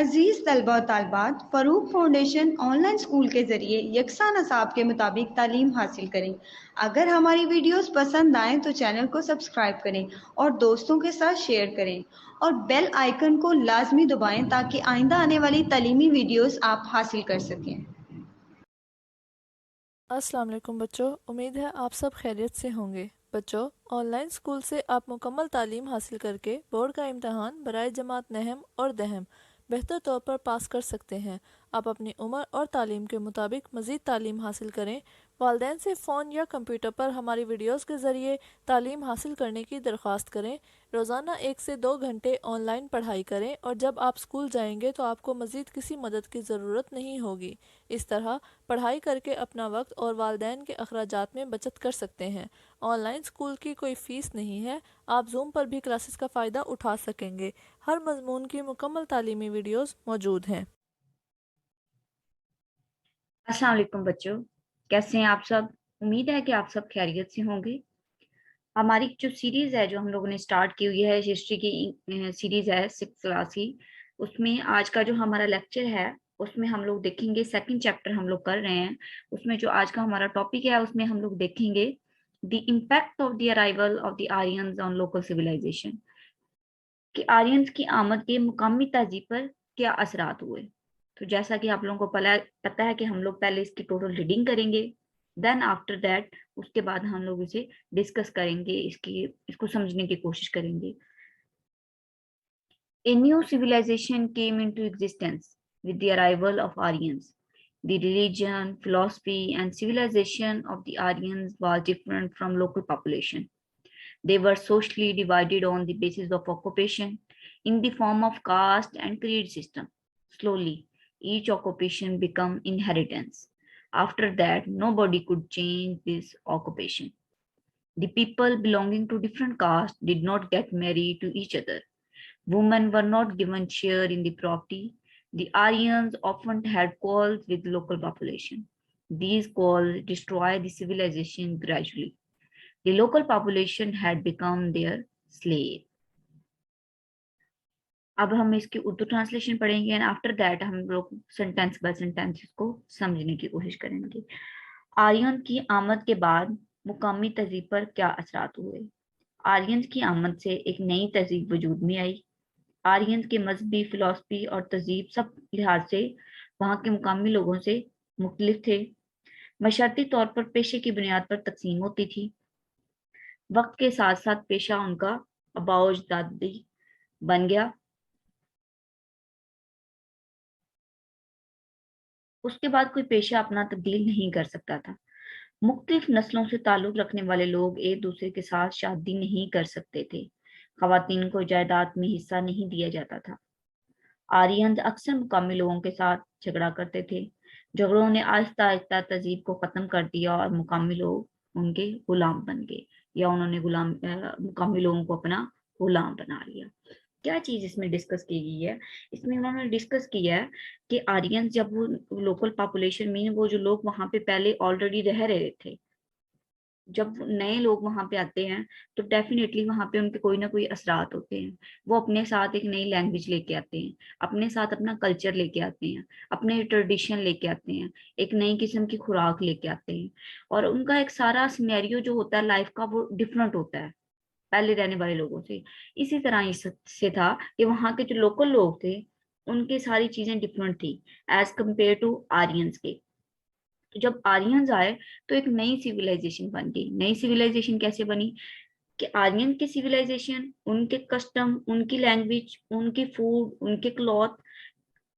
अजीज़ तलबा और तालबात, Farooq foundation online school के ज़रिए यकसा नसाब के मुताबिक तालीम हासिल करें। अगर हमारी वीडियोस पसंद आएँ तो चैनल को सब्सक्राइब करें और दोस्तों के साथ शेयर करें और बेल आइकन को लाजमी दबाएं ताकि आइंदा आने वाली तालीमी वीडियोस आप हासिल कर सकें। अस्सलाम वालेकुम बच्चों, उम्मीद है आप सब खैरियत से होंगे। बच्चों, ऑनलाइन स्कूल से आप मुकम्मल तालीम हासिल करके बोर्ड का इम्तहान बराए जमात नहम और दहम बेहतर तौर पर पास कर सकते हैं। आप अपनी उम्र और तालीम के मुताबिक मज़ीद तालीम हासिल करें। वालिदैन से फ़ोन या कंप्यूटर पर हमारी वीडियोस के ज़रिए तालीम हासिल करने की दरख्वास्त करें। रोज़ाना 1 से 2 घंटे ऑनलाइन पढ़ाई करें और जब आप स्कूल जाएंगे तो आपको मज़ीद किसी मदद की ज़रूरत नहीं होगी। इस तरह पढ़ाई करके अपना वक्त और वालिदैन के अखराजात में बचत कर सकते हैं। ऑनलाइन स्कूल की कोई फ़ीस नहीं है। आप जूम पर भी क्लासेस का फ़ायदा उठा सकेंगे। हर मजमून की मुकम्मल तालीमी वीडियोस मौजूद हैं। अस्सलाम वालेकुम बच्चों, कैसे हैं आप सब। उम्मीद है कि आप सब खैरियत से होंगे। हमारी जो सीरीज है जो हम लोगों ने स्टार्ट की हुई है, हिस्ट्री की सीरीज है 6 क्लास की। उसमें आज का जो हमारा लेक्चर है उसमें हम लोग देखेंगे, सेकंड चैप्टर हम लोग कर रहे हैं। उसमें जो आज का हमारा टॉपिक है उसमें हम लोग देखेंगे the impact of the arrival of the Aryans on local civilisation, कि आर्यंस की आमद के मुकामी तहजीब पर क्या असरात हुए। तो जैसा कि आप लोगों को पता है कि हम लोग पहले इसकी टोटल रीडिंग करेंगे, देन आफ्टर दैट उसके बाद हम लोग इसे डिस्कस करेंगे, इसको समझने की कोशिश करेंगे। A new civilization came into existence with the arrival of Aryans. The religion, philosophy, and civilization of the Aryans was different from local population. They were socially divided on the basis of occupation in the form of caste and creed system. Slowly, each occupation became inheritance. After that, nobody could change this occupation. The people belonging to different castes did not get married to each other. Women were not given share in the property. The Aryans often had quarrels with local population. These quarrels destroyed the civilization gradually. The local population had become their slave. अब हम इसकी Urdu translation पढ़ेंगे and after that हम लोग sentence by sentence इसको समझने की कोशिश करेंगे। आर्यन की आमद के बाद मुकामी तहजीब पर क्या असरात हुए। आर्यन की आमद से एक नई तहजीब वजूद में आई। आर्यन के मजहबी, फिलॉसफी और तहजीब सब लिहाज से वहाँ के मुकामी लोगों से मुख्तलिफ थे। मशर्ती तौर पर पेशे की बुनियाद पर तकसीम होती थी। वक्त के साथ साथ पेशा उनका अबाओजदादी बन गया। उसके बाद कोई पेशा अपना तब्दील नहीं कर सकता था। मुख्तलिफ नस्लों से ताल्लुक रखने वाले लोग एक दूसरे के साथ शादी नहीं कर सकते थे। खवातीन को जायदाद में हिस्सा नहीं दिया जाता था। आर्यन अक्सर मुकामी लोगों के साथ झगड़ा करते थे। झगड़ों ने आहिस्ता आहिस्ता तहजीब को ख़त्म कर दिया और मुकामी लोग उनके गुलाम बन गए, या उन्होंने मुकामी लोगों को अपना गुलाम बना लिया। क्या चीज इसमें डिस्कस की गई है, इसमें उन्होंने डिस्कस किया है कि आर्यन जब वो लोकल पॉपुलेशन मीन वो जो लोग वहां पे पहले ऑलरेडी रह रहे थे, जब नए लोग वहां पे आते हैं तो डेफिनेटली वहां पे उनके कोई ना कोई असरात होते हैं। वो अपने साथ एक नई लैंग्वेज लेके आते हैं, अपने साथ अपना कल्चर लेके आते हैं, अपने ट्रेडिशन लेके आते हैं, एक नई किस्म की खुराक लेके आते हैं, और उनका एक सारा सिनेरियो जो होता है लाइफ का वो डिफरेंट होता है पहले रहने वाले लोगों से। इसी तरह इससे था कि वहाँ के जो लोकल लोग थे उनके सारी चीजें डिफरेंट थी एज कम्पेयर टू आर्यंस के। तो जब आर्यंस आए तो एक नई सिविलाइजेशन बन गई। नई सिविलाइजेशन कैसे बनी कि आर्यन की सिविलाइजेशन, उनके कस्टम, उनकी लैंग्वेज, उनकी फूड, उनके क्लॉथ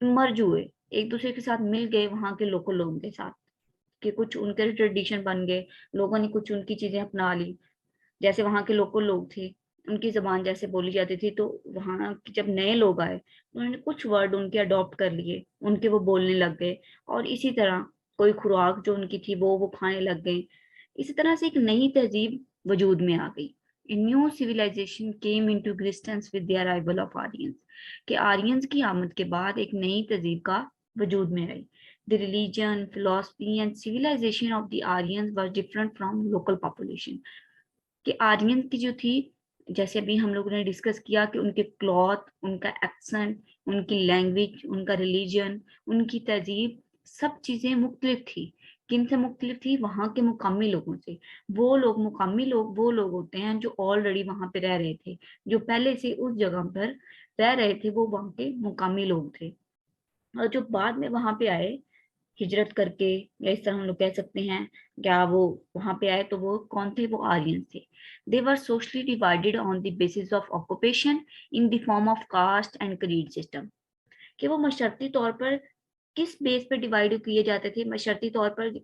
मर्ज हुए, एक दूसरे के साथ मिल गए वहां के लोकल लोगों के साथ, कि कुछ उनके ट्रेडिशन बन गए, लोगों ने कुछ उनकी चीजें अपना ली। जैसे वहाँ के लोकल लोग थे, उनकी जबान जैसे बोली जाती थी, तो वहाँ जब नए लोग आए उन्होंने कुछ वर्ड उनके अडॉप्ट कर लिए, उनके वो बोलने लग गए, और इसी तरह कोई खुराक जो उनकी थी वो खाने लग गए। इसी तरह से एक नई तहजीब वजूद में आ गई। A new civilization came into existence with the arrival of Aryans, कि आर्यंस की आमद के बाद एक नई तहजीब का वजूद में आई। The religion, philosophy and civilization of the Aryans was different from local population, कि आर्यन की जो थी जैसे अभी हम लोगों ने डिस्कस किया कि उनके क्लॉथ, उनका एक्सेंट, उनकी लैंग्वेज, उनका रिलीजन, उनकी तहजीब, सब चीजें मुख्तलिफ थी। किन से मुख्तलिफ थी? वहां के मुकामी लोगों से। वो लोग, मुकामी लोग, वो लोग होते हैं जो ऑलरेडी वहां पे रह रहे थे, जो पहले से उस जगह पर रह रहे थे, वो वहां के मुकामी लोग थे। और जो बाद में वहां पे आए हिजरत करके, या इस तरह हम लोग कह सकते हैं, क्या वो वहां पे आए तो वो कौन थे? वो आर्यन थे। They were socially divided on the basis of occupation in the form of caste and creed system. कि वो मशर्ती तौर पर किस बेस पे डिवाइड किए जाते थे? मशर्ती तौर पर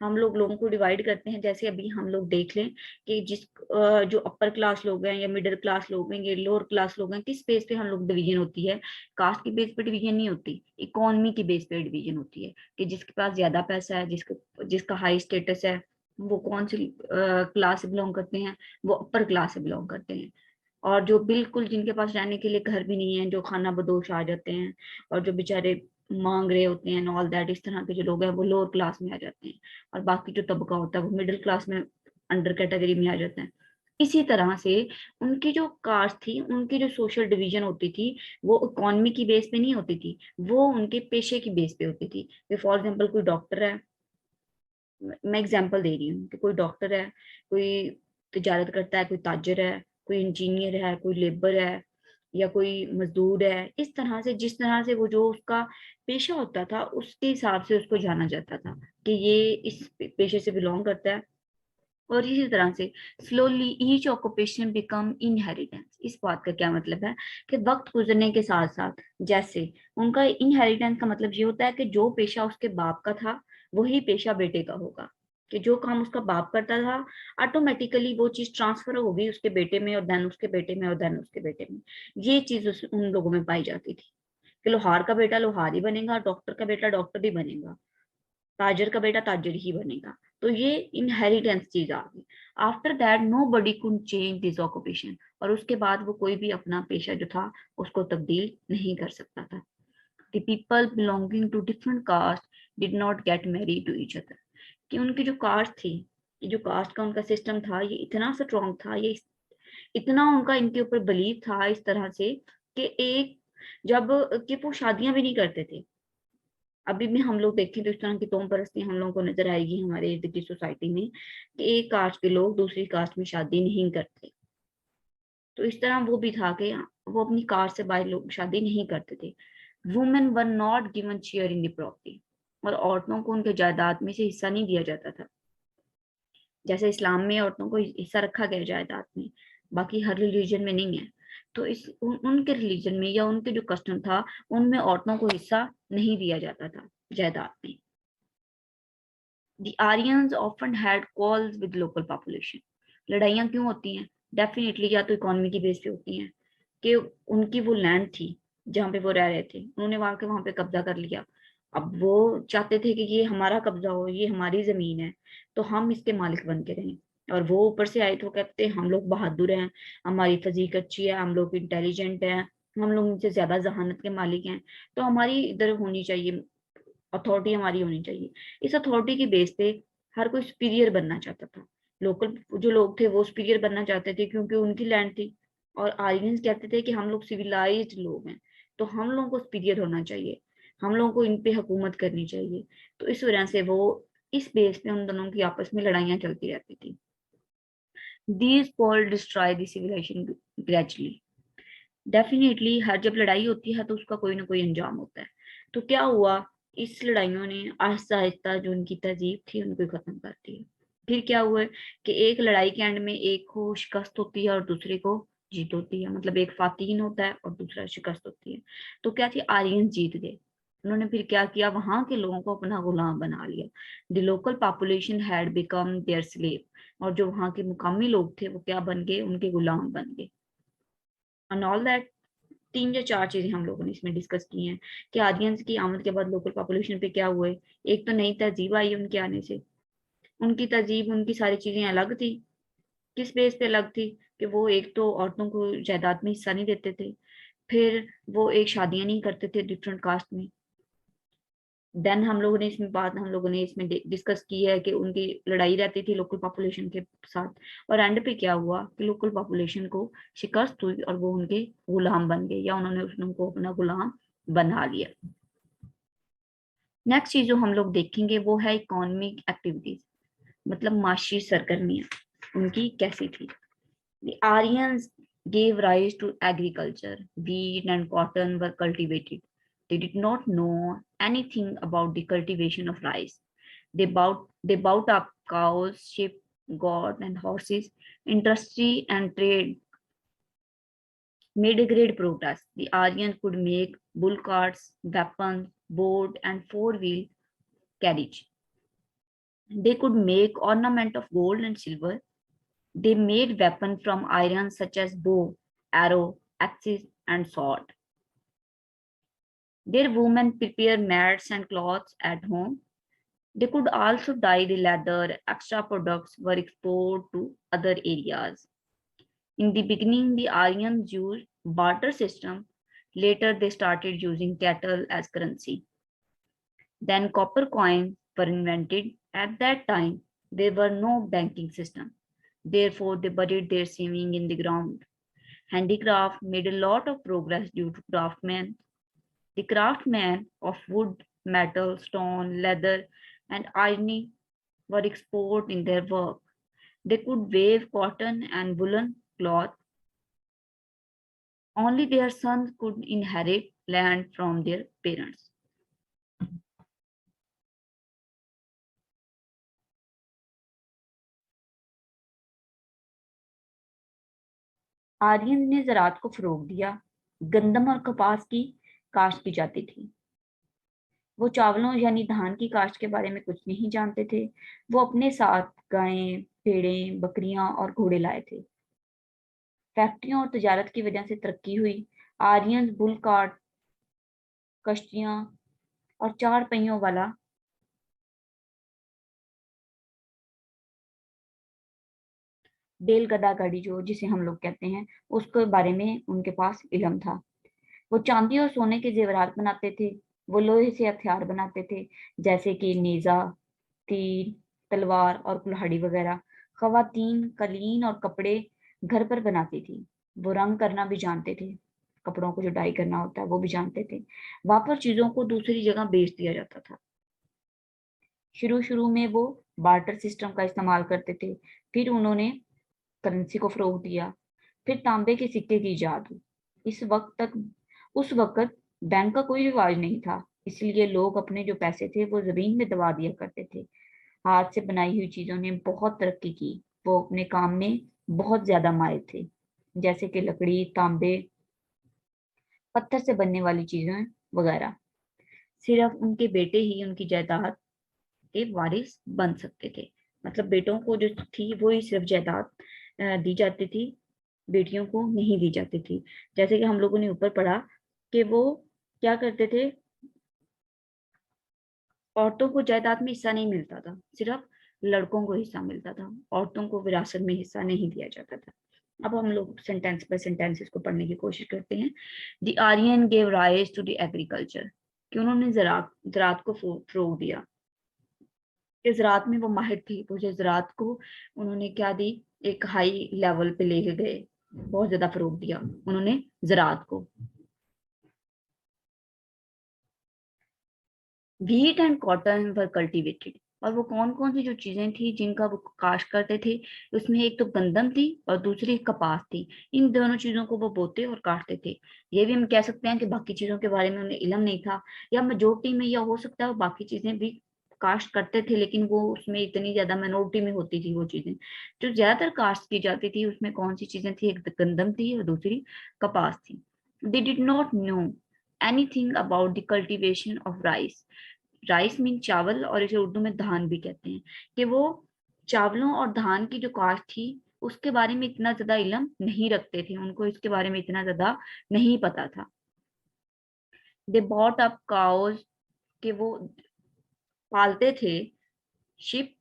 हम लोग लोगों को डिवाइड करते हैं, जैसे अभी हम लोग देख लें कि जो अपर क्लास लोग हैं या मिडिल क्लास लोग हैं या लोअर क्लास लोग हैं, किस बेस पे हम लोग डिवीजन होती है? कास्ट की बेस पे डिवीजन नहीं होती, इकोनॉमी की बेस पे डिवीजन होती है। कि जिसके पास ज्यादा पैसा है, जिसका हाई स्टेटस है, वो कौन सी क्लास से बिलोंग करते हैं? वो अपर क्लास से बिलोंग करते हैं। और जो बिल्कुल जिनके पास रहने के लिए घर भी नहीं है, जो खाना बदोश आ जाते हैं, और जो बेचारे मांग रहे होते हैं ऑल दैट, इस तरह के जो लोग हैं वो लोअर क्लास में आ जाते हैं। और बाकी जो तबका होता है वो मिडिल क्लास में, अंडर कैटेगरी में आ जाता है। इसी तरह से उनकी जो कास्ट थी, उनकी जो सोशल डिवीजन होती थी, वो इकोनॉमी की बेस पे नहीं होती थी, वो उनके पेशे की बेस पे होती थी। फॉर एग्जाम्पल कोई डॉक्टर है, मैं एग्जांपल दे रही हूँ कि कोई डॉक्टर है, कोई तिजारत करता है, कोई ताजर है, कोई इंजीनियर है, कोई लेबर है, या कोई मजदूर है। इस तरह से, जिस तरह से वो जो उसका पेशा होता था, उसके हिसाब से उसको जाना जाता था कि ये इस पेशे से बिलोंग करता है। और इसी तरह से slowly each occupation become inheritance. इस बात का क्या मतलब है? कि वक्त गुजरने के साथ साथ, जैसे उनका इनहेरिटेंस का मतलब ये होता है कि जो पेशा उसके बाप का था, वही पेशा बेटे का होगा। कि जो काम उसका बाप करता था, ऑटोमेटिकली वो चीज ट्रांसफर होगी उसके बेटे में, और देन उसके बेटे में, और देन उसके बेटे में। ये चीज उन लोगों में पाई जाती थी कि लोहार का बेटा लोहार ही बनेगा, डॉक्टर का बेटा डॉक्टर ही बनेगा, ताजर का बेटा ताजर ही बनेगा। तो ये इनहेरिटेंस चीज आ गई। After that nobody could change this occupation. और उसके बाद वो कोई भी अपना पेशा जो था उसको तब्दील नहीं कर सकता था। The people belonging to different caste did not get married to each other. कि उनकी जो कास्ट थी, ये जो कास्ट का उनका सिस्टम था, ये इतना स्ट्रॉन्ग था, ये इतना उनका इनके ऊपर बिलीव था इस तरह से कि एक जब कि वो शादियां भी नहीं करते थे। अभी भी हम लोग देखें तो इस तरह की तोम परस्ती हम लोगों को नजर आएगी हमारे इर्द गिर्द सोसाइटी में, कि एक कास्ट के लोग दूसरी कास्ट में शादी नहीं करते। तो इस तरह वो भी था कि वो अपनी कास्ट से बाहर लोग शादी नहीं करते थे। Women were not given share in the property. और औरतों को उनके जायदाद में से हिस्सा नहीं दिया जाता था। जैसे इस्लाम में औरतों को हिस्सा रखा गया जायदाद में, बाकी हर रिलीजन में नहीं है। तो उनके रिलीजन में या उनके जो कस्टम था, उनमें औरतों को हिस्सा नहीं दिया जाता था जायदाद में। The Aryans often had calls with local population. लड़ाइयाँ क्यों होती हैं? डेफिनेटली या तो इकोनॉमी की बेस पे होती हैं, कि उनकी वो लैंड थी जहाँ पे वो रह रहे थे, उन्होंने वहां पे कब्जा कर लिया। अब वो चाहते थे कि ये हमारा कब्जा हो, ये हमारी जमीन है, तो हम इसके मालिक बन के रहें। और वो ऊपर से आए तो कहते हम लोग बहादुर हैं, हमारी फिजीक अच्छी है, हम लोग इंटेलिजेंट हैं, हम लोग इनसे ज्यादा जहानत के मालिक हैं, तो हमारी इधर होनी चाहिए, अथॉरिटी हमारी होनी चाहिए। इस अथॉरिटी की बेस पे हर कोई सुपीरियर बनना चाहता था। लोकल जो लोग थे वो सुपीरियर बनना चाहते थे क्योंकि उनकी लैंड थी। और आर्यंस कहते थे कि हम लोग सिविलाइज्ड लोग हैं, तो हम लोगों को सुपीरियर होना चाहिए, हम लोगों को इन पे हुकूमत करनी चाहिए। तो इस वजह से वो इस बेस पे उन दोनों की आपस में लड़ाइयाँ चलती रहती थी। These poll destroy the civilisation gradually. Definitely हर जब लड़ाई होती है तो उसका कोई ना कोई अंजाम होता है। तो क्या हुआ? इस लड़ाइयों ने आहिस्ता आहिस्ता जो उनकी तहजीब थी उनको खत्म कर दिया। फिर क्या हुआ कि एक लड़ाई के एंड में एक को शिकस्त होती है और दूसरे को जीत होती है। मतलब एक फातिन होता है और दूसरा शिकस्त होती है। तो क्या थी? आर्यन जीत गए। उन्होंने फिर क्या किया? वहां के लोगों को अपना गुलाम बना लिया। The local population had become their slave. और जो वहां के मुकामी लोग थे वो क्या बन गए? उनके गुलाम बन गए। And all that. तीन या चार चीजें हम लोगों ने इसमें डिस्कस की हैं कि आर्यंस की आमद के बाद लोकल पॉपुलेशन पे क्या हुए। एक तो नई तहजीब आई उनके आने से। उनकी तहजीब, उनकी सारी चीजें अलग थी। किस बेस पे अलग थी? कि वो एक तो औरतों को जायदाद में हिस्सा नहीं देते थे, फिर वो एक शादियां नहीं करते थे डिफरेंट कास्ट में, देन हम लोगों ने इसमें डिस्कस की है कि उनकी लड़ाई रहती थी लोकल पॉपुलेशन के साथ, और एंड पे क्या हुआ कि लोकल पॉपुलेशन को शिकस्त हुई और वो उनके गुलाम बन गए, या उन्होंने उनको अपना गुलाम बना लिया। नेक्स्ट चीज जो हम लोग देखेंगे वो है इकोनॉमिक एक्टिविटीज, मतलब माशी सरगर्मियां उनकी कैसी थी। The Aryans gave rise to agriculture. Wheat and cotton were cultivated. They did not know anything about the cultivation of rice. They bought up cows, sheep, goats, and horses. Industry and trade made a great progress. The Aryans could make bull carts, weapons, boat, and four-wheel carriage. They could make ornament of gold and silver. They made weapons from iron such as bow, arrow, axes, and sword. Their women prepared mats and cloths at home. They could also dye the leather. Extra products were exported to other areas. In the beginning, the Aryans used barter system. Later, they started using cattle as currency. Then copper coins were invented. At that time, there were no banking system. Therefore, they buried their saving in the ground. Handicraft made a lot of progress due to craftsmen. The craftsmen of wood, metal, stone, leather, and iron were expert in their work. They could weave cotton and woolen cloth. Only their sons could inherit land from their parents. Aryan ने ज़राअत को फरोग दिया। गंदम और कपास की काश्त की जाती थी। वो चावलों यानी धान की काश्त के बारे में कुछ नहीं जानते थे। वो अपने साथ गायें, भेड़ें, बकरियां और घोड़े लाए थे। फैक्ट्रियों और तजारत की वजह से तरक्की हुई। आर्यन बुल कार्ट, कश्तियां और 4 पहियों वाला बैल गदा गाड़ी जो जिसे हम लोग कहते हैं, उसके बारे में उनके पास इल्म था। वो चांदी और सोने के जेवरात बनाते थे। वो लोहे से हथियार बनाते थे, जैसे कि नेजा, तीर, तलवार और कुल्हाड़ी वगैरह। खवातीन कलीन और कपड़े घर पर बनाती थी। वो रंग करना भी जानते थे, कपड़ों को जो डाई करना होता है वो भी जानते थे। वहां पर चीजों को दूसरी जगह बेच दिया जाता था। शुरू शुरू में वो बार्टर सिस्टम का इस्तेमाल करते थे, फिर उन्होंने करेंसी को फरोग दिया। फिर तांबे के सिक्के की इजाद हुई। उस वक्त बैंक का कोई रिवाज नहीं था, इसलिए लोग अपने जो पैसे थे वो जमीन में दबा दिया करते थे। हाथ से बनाई हुई चीजों ने बहुत तरक्की की। वो अपने काम में बहुत ज्यादा माहिर थे, जैसे कि लकड़ी, तांबे, पत्थर से बनने वाली चीजें वगैरह। सिर्फ उनके बेटे ही उनकी जायदाद के वारिस बन सकते थे। मतलब बेटों को जो थी वो ही सिर्फ जायदाद दी जाती थी, बेटियों को नहीं दी जाती थी। जैसे कि हम लोगों ने ऊपर पढ़ा कि वो क्या करते थे, औरतों को जायदाद में हिस्सा नहीं मिलता था, सिर्फ लड़कों को हिस्सा मिलता था। औरतों को विरासत में हिस्सा नहीं दिया जाता था। अब हम लोग सेंटेंस बाय सेंटेंस इसको पढ़ने की कोशिश करते हैं। The Aryan gave rise to the agriculture, कि उन्होंने ज़राअत को फरोग दिया। कि ज़राअत में वो माहिर थे, वो जो ज़राअत को उन्होंने क्या दी, एक हाई लेवल पे लेके गए, बहुत ज्यादा फरोग दिया उन्होंने ज़राअत को। Wheat and cotton were cultivated, और वो कौन कौन सी जो चीजें थी जिनका वो काश्त करते थे, उसमें एक तो गंदम थी और दूसरी कपास थी। इन दोनों चीजों को वो बोते और काटते थे। ये भी हम कह सकते हैं कि बाकी चीजों के बारे में उन्हें इल्म नहीं था, या मेजोरिटी में, या हो सकता है वो बाकी चीजें भी काश्त करते थे, लेकिन वो उसमें इतनी ज्यादा माइनॉरिटी में होती थी। वो चीजें जो ज्यादातर काश्त की जाती थी उसमें कौन सी चीजें थी, एक गंदम थी और दूसरी कपास थी। They did not know anything about the cultivation of rice. Rice mean चावल, और इसे उर्दू में धान भी कहते हैं। कि वो चावलों और धान की जो काश्त थी उसके बारे में इतना ज्यादा इल्म नहीं रखते थे, उनको इसके बारे में इतना ज्यादा नहीं पता था। दे बॉट अप काउज, कि वो पालते थे sheep,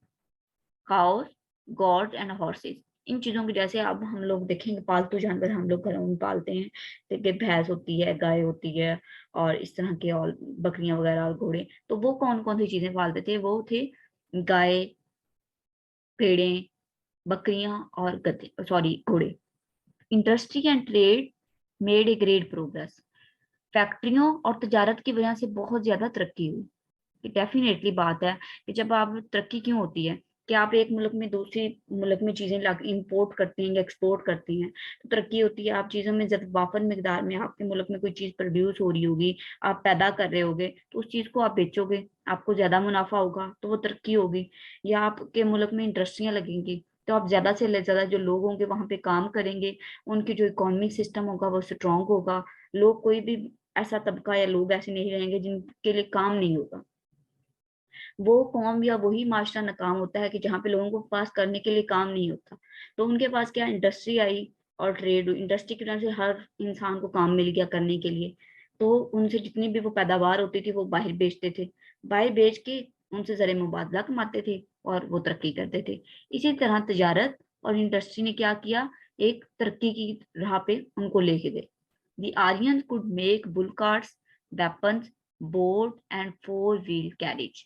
cows, goat and horses. इन चीजों की, जैसे अब हम लोग देखेंगे पालतू जानवर हम लोग घरों में पालते हैं, देखिए भैंस होती है, गाय होती है, और इस तरह के और बकरियां वगैरह और घोड़े। तो वो कौन कौन सी चीजें पालते थे? वो थे गाय, भेड़ें, बकरियां और गधे, सॉरी घोड़े। Industry and trade made a great progress. फैक्ट्रियों और तजारत की वजह से बहुत ज्यादा तरक्की हुई। कि डेफिनेटली बात है कि जब आप तरक्की क्यों होती है कि आप एक मुल्क में दूसरे मुल्क में चीजें इंपोर्ट करते हैं या एक्सपोर्ट करते हैं, तो तरक्की होती है। आप चीजों में जब वाफर मिकदार में आपके मुल्क में कोई चीज प्रोड्यूस हो रही होगी, आप पैदा कर रहे होगे, तो उस चीज को आप बेचोगे, आपको ज्यादा मुनाफा होगा, तो वो तरक्की होगी। या आपके मुल्क में इंडस्ट्रियां लगेंगी, तो आप ज्यादा से ज्यादा जो लोग होंगे वहां पे काम करेंगे, उनकी जो इकोनॉमिक सिस्टम होगा वो स्ट्रांग होगा। लोग, कोई भी ऐसा तबका या लोग ऐसे नहीं रहेंगे जिनके लिए काम नहीं होगा। वो कौम या वही माशरा नाकाम होता है कि जहाँ पे लोगों को पास करने के लिए काम नहीं होता। तो उनके पास क्या, इंडस्ट्री आई और ट्रेड। इंडस्ट्री की वजह से हर इंसान को काम मिल गया करने के लिए। तो उनसे जितनी भी वो पैदावार होती थी वो बाहर बेचते थे, बाहर बेच के उनसे ज़र मुबादला कमाते थे और वो तरक्की करते थे। इसी तरह तजारत और इंडस्ट्री ने क्या किया, एक तरक्की की राह पे उनको लेके गए। The Aryans could make bull carts, weapons, boat and four-wheel carriage।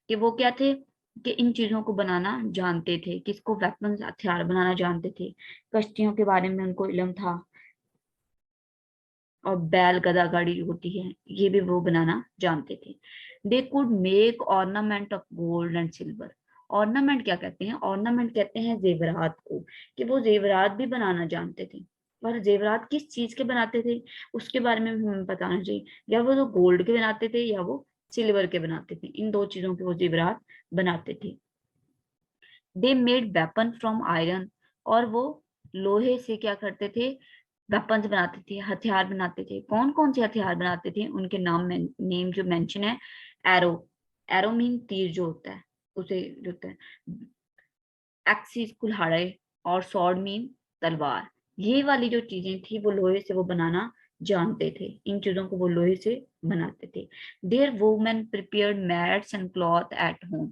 कि वो क्या थे कि इन चीजों को बनाना जानते थे, किसको वेपन्स, हथियार बनाना जानते थे, कश्तियों के बारे में उनको इल्म था, और बैल गदा गाड़ी जो होती है ये भी वो बनाना जानते थे। They could make ornament of gold and silver. Ornament क्या कहते हैं? ऑर्नामेंट कहते हैं जेवरात को, कि वो जेवरात भी बनाना जानते थे। पर जेवरात किस चीज के बनाते थे उसके बारे में भी हमें बताना चाहिए। या वो तो गोल्ड के बनाते थे या वो सिल्वर के बनाते थे, इन दो चीजों के वो जेवरात बनाते थे। They made weapon from iron. और वो लोहे से क्या करते थे, वेपन्स बनाते थे, हथियार बनाते थे। कौन कौन से हथियार बनाते थे उनके नेम जो मेंशन है, एरो। एरो मीन तीर जो होता है, उसे जो होता है, एक्सिस कुल्हाड़े, और सॉर्ड मीन तलवार। ये वाली जो चीजें थी वो लोहे से वो बनाना जानते थे, इन चीजों को वो लोहे से बनाते थे। There women prepared mats and cloth at home.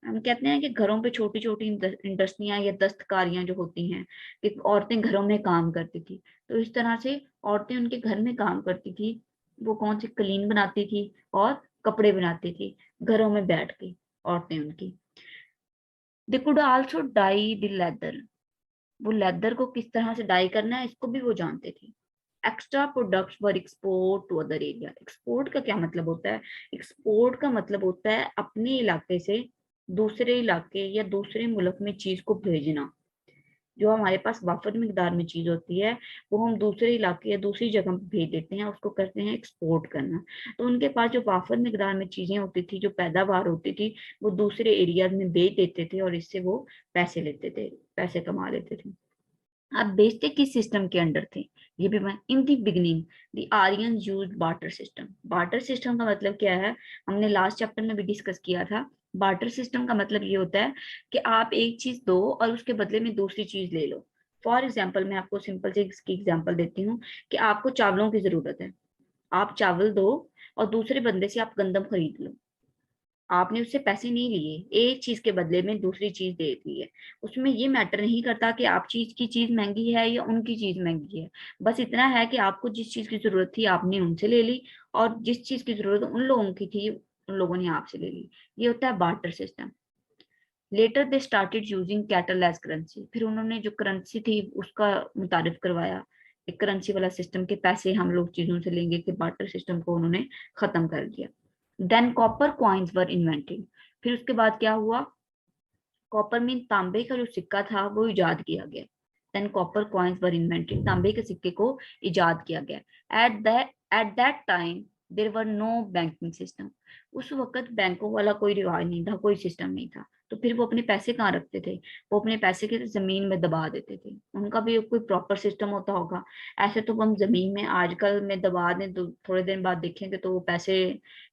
हम कहते हैं कि घरों पे छोटी छोटी इंडस्ट्रियां या दस्तकारियां जो होती हैं, कि औरतें घरों में काम करती थी। तो इस तरह से औरतें उनके घर में काम करती थी। वो कौन सी कलीन बनाती थी और कपड़े बनाती थी घरों में बैठ के, औरतें उनकी। They could also dye the leather. वो लेदर को किस तरह से डाई करना है इसको भी वो जानते थे। Extra products were export to other area. Export का क्या मतलब होता है? एक्सपोर्ट का मतलब होता है अपने इलाके से दूसरे इलाके या दूसरे मुल्क में चीज को भेजना। जो हमारे पास वाफर मिकदार में चीज होती है वो हम दूसरे इलाके या दूसरी जगह पे भेज देते हैं, उसको करते हैं एक्सपोर्ट करना। तो उनके पास जो वाफर मिकदार में चीजें होती थी, जो पैदावार होती थी, वो दूसरे एरियाज में बेच देते थे और इससे वो पैसे लेते थे, पैसे कमा लेते थे। आप बेचते किस सिस्टम के अंडर थे? ये भी मैं, in the beginning the Aryan use barter system. Barter system का मतलब क्या है, हमने लास्ट चैप्टर में भी डिस्कस किया था। बार्टर सिस्टम का मतलब ये होता है कि आप एक चीज दो और उसके बदले में दूसरी चीज ले लो। फॉर एग्जाम्पल, मैं आपको सिंपल से इसकी एग्जाम्पल देती हूँ कि आपको चावलों की जरूरत है, आप चावल दो और दूसरे बंदे से आप गंदम खरीद लो। आपने उससे पैसे नहीं लिए, एक चीज के बदले में दूसरी चीज दे दी है। उसमें ये मैटर नहीं करता कि आप चीज की चीज महंगी है या उनकी चीज महंगी है। बस इतना है कि आपको जिस चीज की जरूरत थी आपने उनसे ले ली, और जिस चीज की जरूरत उन लोगों की थी उन लोगों ने आपसे ले ली। ये होता है barter system. Later they started using cattle as currency. फिर उन्होंने जो करेंसी थी उसका मुतारिफ करवाया, एक करेंसी वाला सिस्टम के पैसे हम लोग चीजों से लेंगे, कि बार्टर सिस्टम को उन्होंने खत्म कर दिया। Then copper coins were invented. फिर उसके बाद क्या हुआ, कॉपर मीन तांबे का जो सिक्का था वो इजाद किया गया। Then copper coins were invented. तांबे के सिक्के को इजाद किया गया। At that time there were no banking system. उस वक्त बैंकों वाला कोई रिवाज नहीं था, कोई सिस्टम नहीं था। तो फिर वो अपने पैसे कहाँ रखते थे? वो अपने पैसे के जमीन में दबा देते थे। उनका भी कोई प्रॉपर सिस्टम होता होगा। ऐसे तो हम जमीन में आजकल में दबा दें तो थोड़े दिन बाद देखेंगे तो वो पैसे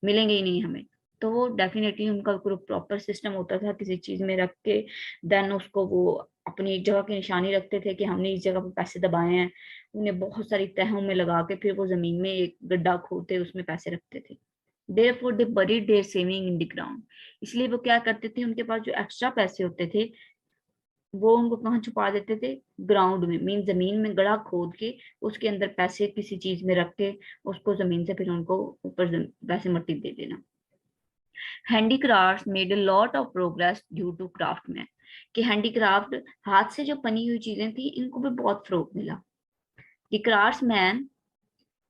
मिलेंगे ही नहीं हमें। तो वो डेफिनेटली उनका प्रॉपर सिस्टम होता था, किसी चीज में रख के देन उसको वो अपनी एक जगह की निशानी रखते थे कि हमने इस जगह पर पैसे दबाए हैं। उन्हें बहुत सारी तहों में लगा के फिर वो जमीन में एक गड्ढा खोदते उसमें पैसे रखते थे। Therefore they buried their saving in the ground। इसलिए वो क्या करते थे, उनके पास जो एक्स्ट्रा पैसे होते थे वो उनको कहाँ छुपा देते थे? ग्राउंड में, मीन जमीन में गड्ढा खोद के उसके अंदर पैसे किसी चीज में रख के उसको जमीन से फिर उनको ऊपर वैसे मिट्टी दे देना। Handicraft made a lot of progress due to craftsman, कि हैंडीक्राफ्ट हाथ से जो बनी हुई चीजें थी इनको भी बहुत फरोग मिला। The craftsman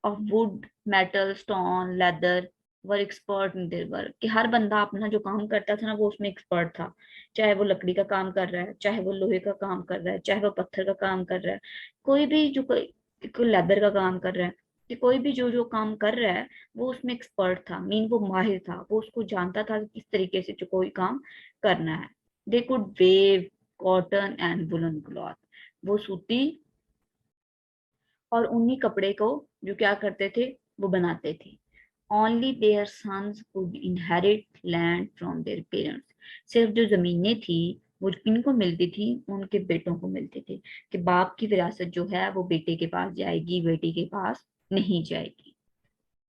of would, metal, stone, leather were expert in their work, कि हर बंदा अपना जो काम करता था ना वो उसमें एक्सपर्ट था। चाहे वो लकड़ी का काम कर रहा है, चाहे वो लोहे का काम कर रहा है, चाहे वो पत्थर का काम कर रहा है, कोई भी जो कोई लेदर का काम कर रहा है, कि कोई भी जो जो काम कर रहा है वो उसमें एक्सपर्ट था, मीन वो माहिर था, वो उसको जानता था कि किस तरीके से जो कोई काम करना है। They could wave cotton and woollen cloth, वो सूती और ऊनी कपड़े को जो क्या करते थे वो बनाते थे। Only their sons could inherit land from their parents, सिर्फ जो जमीनें थी वो किनको मिलती थी? उनके बेटों को मिलती थी, कि बाप की विरासत जो है वो बेटे के पास जाएगी, बेटी के पास नहीं जाएगी।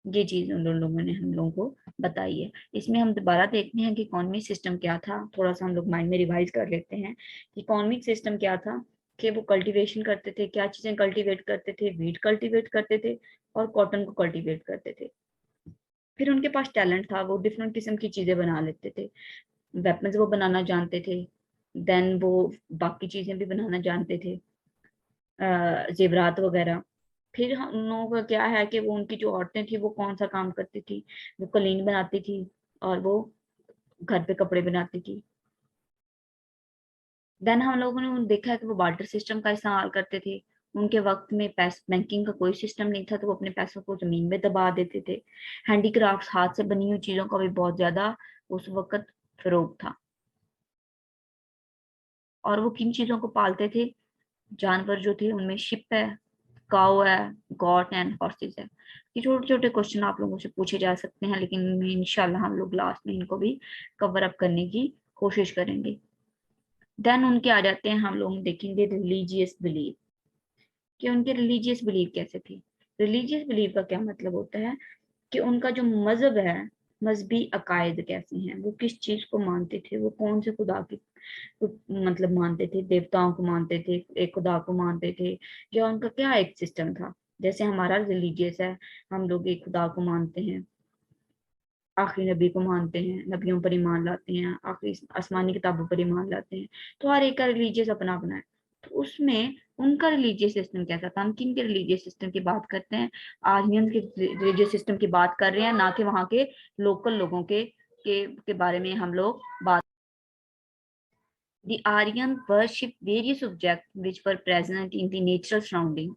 ये चीज उन लोगों ने हम लोगों को बताई है। इसमें हम दोबारा देखते हैं कि इकोनॉमिक सिस्टम क्या था, थोड़ा सा हम लोग माइंड में रिवाइज कर लेते हैं कि इकोनॉमिक सिस्टम क्या था। कि वो कल्टीवेशन करते थे, क्या चीजें कल्टीवेट करते थे? वीट कल्टीवेट करते थे और कॉटन को कल्टीवेट करते थे। फिर उनके पास टैलेंट था, वो डिफरेंट किस्म की चीजें बना लेते थे। वेपन्स वो बनाना जानते थे, देन वो बाकी चीजें भी बनाना जानते थे, जेवरात वगैरह। फिर हम लोगों का क्या है कि वो उनकी जो औरतें थी वो कौन सा काम करती थी? वो कलीन बनाती थी और वो घर पे कपड़े बनाती थी। देन हम लोगों ने देखा है कि वो बार्टर सिस्टम का इस्तेमाल करते थे। उनके वक्त में पैस बैंकिंग का कोई सिस्टम नहीं था, तो वो अपने पैसों को जमीन में दबा देते थे। हैंडीक्राफ्ट, हाथ से बनी हुई चीजों का भी बहुत ज्यादा उस वक्त फरोग था। और वो किन चीजों को पालते थे? जानवर जो थे उनमें शिप है, काउ है, गॉट एंड हॉर्सेस है। ये छोटे छोटे क्वेश्चन आप लोगों से पूछे जा सकते हैं, लेकिन इंशाल्लाह हम लोग लास्ट में इनको भी कवर अप करने की कोशिश करेंगे। देन उनके आ जाते हैं, हम लोग देखेंगे रिलीजियस बिलीफ, कि उनके रिलीजियस बिलीफ कैसे थे। रिलीजियस बिलीफ का क्या मतलब होता है? कि उनका जो मजहब है, मजहबी अकायद कैसे हैं, वो किस चीज को मानते थे, वो कौन से खुदा की मतलब मानते थे? देवताओं को मानते थे, एक खुदा को मानते थे, या उनका क्या एक सिस्टम था? जैसे हमारा रिलीजियस है, हम लोग एक खुदा को मानते हैं, आखिरी नबी को मानते हैं, नबियों पर ईमान लाते हैं, आखिरी आसमानी किताबों पर ईमान लाते हैं। तो हर एक का रिलीजियस अपना अपना है। तो उसमें उनका रिलीजियस सिस्टम कैसा था? हम किन के रिलीजियस सिस्टम की बात करते हैं? आर्यन के रिलीजियस सिस्टम की बात कर रहे हैं, ना कि वहाँ के लोकल लोगों के बारे में हम लोग बात। The Aryan worship various objects which were present in the natural surrounding.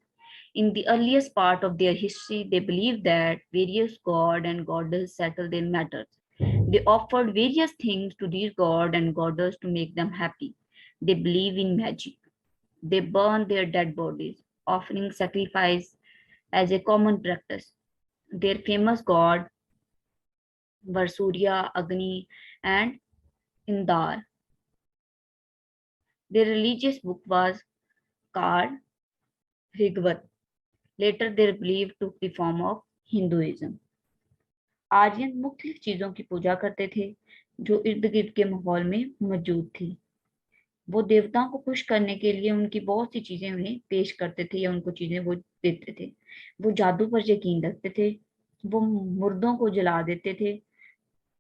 In the earliest part of their history, they believed that various god and goddess settled their matters. They offered various things to these god and goddess to make them happy. They believe in magic. They burn their dead bodies, offering sacrifice as a common practice. Their famous god were Surya, Agni, and Indar. Their religious book was called Rigvat. Later, their belief took the form of Hinduism. Aryan मुख्तलिफ चीजों की पूजा करते थे जो इर्द गिर्द के माहौल में मौजूद थी। वो देवताओं को खुश करने के लिए उनकी बहुत सी चीजें उन्हें पेश करते थे, या उनको चीजें वो देते थे। वो जादू पर यकीन रखते थे, वो मुर्दों को जला देते थे,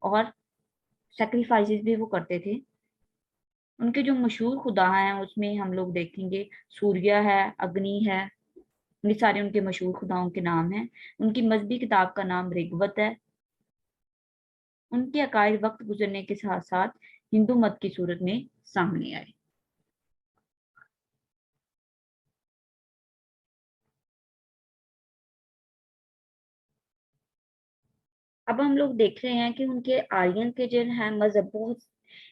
और सेक्रीफाइसेस भी वो करते थे। उनके जो मशहूर खुदा हैं उसमें हम लोग देखेंगे सूर्य है, अग्नि है, ये सारे उनके मशहूर खुदाओं के नाम हैं। उनकी मजहबी किताब का नाम ऋग्वेद है। उनके अकायद वक्त गुजरने के साथ साथ हिंदू मत की सूरत में सामने आए। अब हम लोग देख रहे हैं कि उनके आर्यन के जो है मजहब बहुत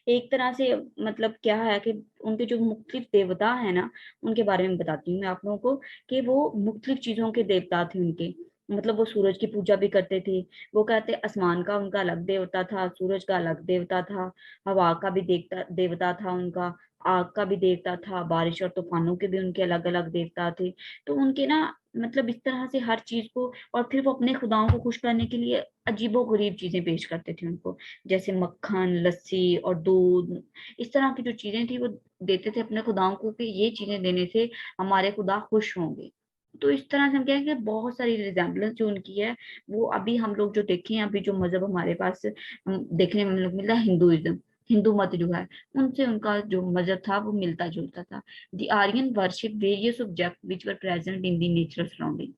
एक तरह से, मतलब क्या है कि उनके जो मुख्तलिफ देवता है ना, उनके बारे में बताती हूँ मैं आप लोगों को, कि वो मुख्तलिफ चीजों के देवता थे उनके। मतलब वो सूरज की पूजा भी करते थे। वो कहते आसमान का उनका अलग देवता था, सूरज का अलग देवता था, हवा का भी देवता देवता था उनका, आग का भी देवता था, बारिश और तूफानों के भी उनके अलग अलग देवता थे। तो उनके ना मतलब इस तरह से हर चीज को, और फिर वो अपने खुदाओं को खुश करने के लिए अजीबो गरीब चीजें पेश करते थे उनको, जैसे मक्खन, लस्सी और दूध। इस तरह की जो चीजें थी वो देते थे अपने खुदाओं को कि ये चीजें देने से हमारे खुदा खुश होंगे। तो इस तरह से हम कहेंगे बहुत सारी रिजेम्बलेंस जो उनकी है, वो अभी हम लोग जो देखें, अभी जो मजहब हमारे पास देखने में मिलता है, हिंदुइज्म, हिंदू मत जो है, उनसे उनका जो मजहब था वो मिलता जुलता था। The Aryan worship various object which were present in the natural surrounding.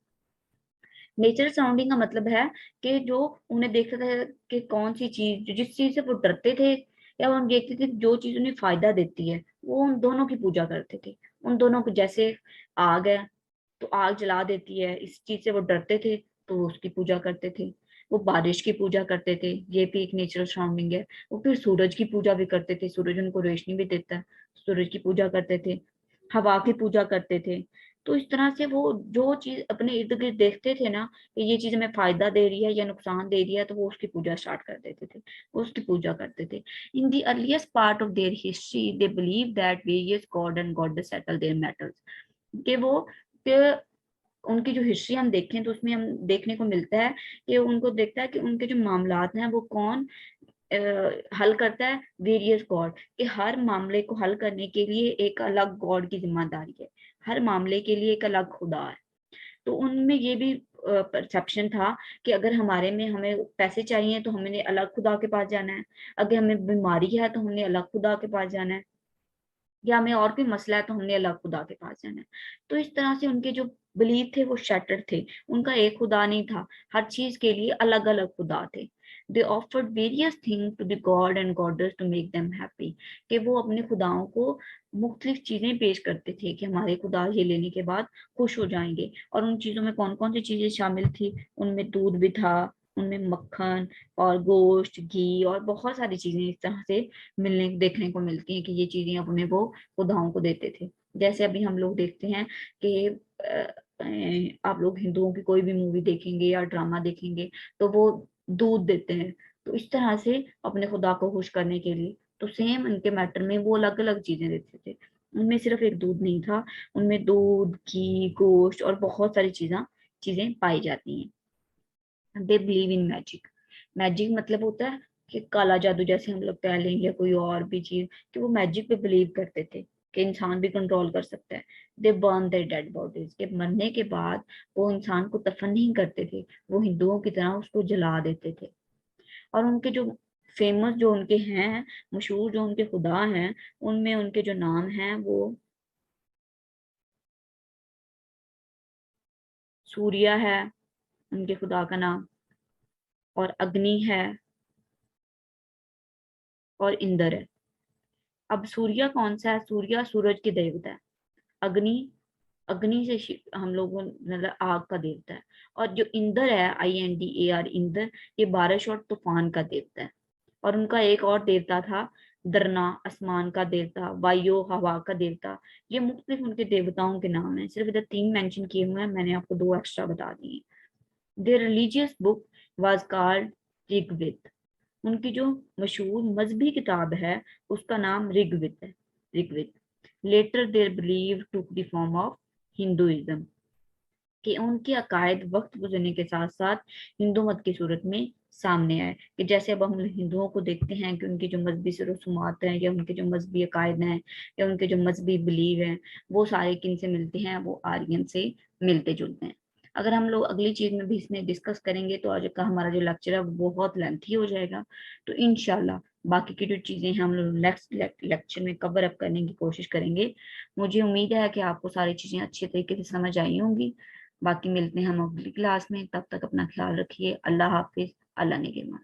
Natural surrounding का मतलब है कि जो उन्हें देखता था कि कौन सी चीज, जिस चीज से वो डरते थे या वो देखते थे जो चीज उन्हें फायदा देती है, वो उन दोनों की पूजा करते थे। उन दोनों को, जैसे आग है तो आग जला देती है, इस चीज से वो डरते थे तो वो उसकी पूजा करते थे। वो बारिश की पूजा करते थे, ये भी एक नेचुरल सराउंडिंग है। वो फिर सूरज की पूजा भी करते थे, सूरज उनको रोशनी भी देता है, सूरज की पूजा करते थे। हवा की पूजा करते थे। तो इस तरह से वो जो चीज अपने इर्द गिर्द देखते थे ना कि ये चीज हमें फायदा दे रही है या नुकसान दे रही है, तो वो उसकी पूजा स्टार्ट कर देते थे, वो उसकी पूजा करते थे। In the earliest part of their history they believe that various god and goddess settle their matters. कि वो कि उनकी जो हिस्ट्री हम देखें तो उसमें हम देखने को मिलता है कि उनको देखता है कि उनके जो मामलात हैं वो कौन हल करता है। वेरियस गॉड, कि हर मामले को हल करने के लिए एक अलग गॉड की जिम्मेदारी है, हर मामले के लिए एक अलग खुदा है। तो उनमें ये भी परसेप्शन था कि अगर हमारे में हमें पैसे चाहिए तो हमने अलग खुदा के पास जाना है, अगर हमें बीमारी है तो हमने अलग खुदा के पास जाना है, या हमें और कोई मसला है तो हमने अलग खुदा के पास जाना है। तो इस तरह से उनके जो बिलीफ थे वो शैटर्ड थे, उनका एक खुदा नहीं था, हर चीज के लिए अलग अलग खुदा थे। They offered various thing to the god and goddess to make them happy. कि वो अपने खुदाओं को मुख्तलिफ चीजें पेश करते थे कि हमारे खुदा ये लेने के बाद खुश हो जाएंगे। और उन चीजों में कौन कौन सी चीजें शामिल थी, उनमें दूध भी था, उनमें मक्खन और गोश्त, घी और बहुत सारी चीजें इस तरह से मिलने देखने को मिलती हैं कि ये चीजें अपने वो खुदाओं को देते थे। जैसे अभी हम लोग देखते हैं कि आप लोग हिंदुओं की कोई भी मूवी देखेंगे या ड्रामा देखेंगे तो वो दूध देते हैं। तो इस तरह से अपने खुदा को खुश करने के लिए, तो सेम उनके मैटर में वो अलग अलग चीजें देते थे। उनमें सिर्फ एक दूध नहीं था, उनमें दूध, घी, गोश्त और बहुत सारी चीजें पाई जाती हैं। They believe in magic. Magic मतलब होता है कि काला जादू, जैसे हम लोग कह लें, या कोई और भी चीज, कि वो मैजिक पे बिलीव करते थे कि इंसान भी कंट्रोल कर सकता है। They burn their dead bodies, के मरने के बाद वो इंसान को दफन नहीं करते थे, वो हिंदुओं की तरह उसको जला देते थे। और उनके जो फेमस जो उनके हैं, मशहूर जो उनके खुदा हैं, उनमें उनके जो नाम हैं वो सूर्या है, उनके खुदा का नाम, और अग्नि है, और इंद्र है। अब सूर्या कौन सा है? सूर्या सूरज के देवता है। अग्नि, अग्नि से हम लोगों मतलब आग का देवता है। और जो इंद्र है, INDAR, इंद्र, ये बारिश और तूफान का देवता है। और उनका एक और देवता था दरना, आसमान का देवता, वायु, हवा का देवता। ये मुख्तलिफ उनके देवताओं के नाम हैं, सिर्फ इधर 3 मेंशन किए हुए हैं, मैंने आपको 2 एक्स्ट्रा बता दिए। Their religious book was called Rigveda. उनकी जो मशहूर मजहबी किताब है उसका नाम ऋग्वेद है, Rigveda. Later their believe took the form of Hinduism, कि उनके अकायद वक्त गुजरने के साथ साथ हिंदू मत की सूरत में सामने आए। कि जैसे अब हम हिंदुओं को देखते हैं कि उनकी जो मजहबी रसूमात हैं, या उनके जो मजहबी अकायद हैं, या उनके जो मजहबी बिलीव हैं, वो सारे किन से मिलते हैं? वो आर्यन से मिलते जुलते हैं। अगर हम लोग अगली चीज में भी इसमें डिस्कस करेंगे तो आज का हमारा जो लेक्चर है वो बहुत लेंथी हो जाएगा। तो इंशाल्लाह बाकी की जो चीजें हैं हम लोग नेक्स्ट लेक्चर में कवर अप करने की कोशिश करेंगे। मुझे उम्मीद है कि आपको सारी चीजें अच्छे तरीके से समझ आई होंगी। बाकी मिलते हैं हम अगली क्लास में, तब तक अपना ख्याल रखिए। अल्लाह हाफिज, अल्लाह निगहबान।